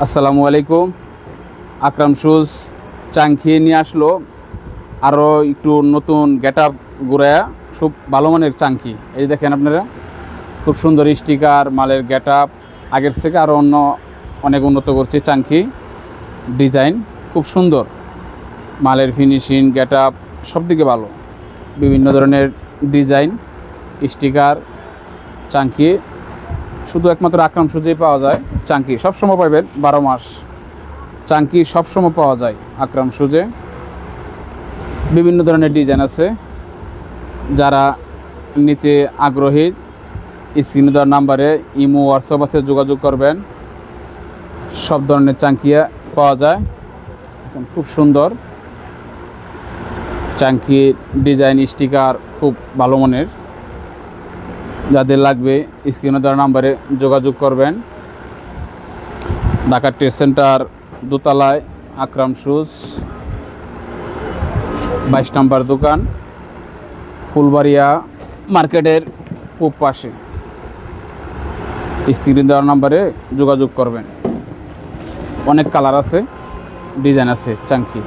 আসসালামু আলাইকুম। আকরাম শুজ চাংখি নিয়ে আসলো আরও একটু নতুন গেট আপ ঘুরায়া, খুব ভালো মানের চাংখি। এই দেখেন আপনারা, খুব সুন্দর স্টিকার, মালের গেট আপ আগের থেকে আরও অনেক উন্নত করছে। চাংখি ডিজাইন খুব সুন্দর, মালের ফিনিশিং, গেট আপ সব দিকে ভালো। বিভিন্ন ধরনের ডিজাইন, স্টিকার, চাংখি শুধু একমাত্র আকরাম শুজেই পাওয়া যায়। চাংখি সবসময় পাবেন, 12 মাস চাংকি সবসময় পাওয়া যায় আকরাম শুজে। বিভিন্ন ধরনের ডিজাইন আছে। যারা নিতে আগ্রহী স্ক্রিনে দেওয়ার নাম্বারে ইমো, হোয়াটসঅ্যাপ আছে, যোগাযোগ করবেন। সব ধরনের চাংকিয়া পাওয়া যায়। এখন খুব সুন্দর চাংকি ডিজাইন, স্টিকার খুব ভালো মানের। যাদের লাগবে স্ক্রিনে দেওয়ার নাম্বারে যোগাযোগ করবেন। ঢাকা ট্রেড সেন্টার দোতলায় আকরাম শুজ, 22 নম্বর দোকান, ফুলবাড়িয়া মার্কেটের পূব পাশে। স্ক্রিনে দেওয়ার নাম্বারে যোগাযোগ করবেন। অনেক কালার আছে, ডিজাইন আছে চাংকি।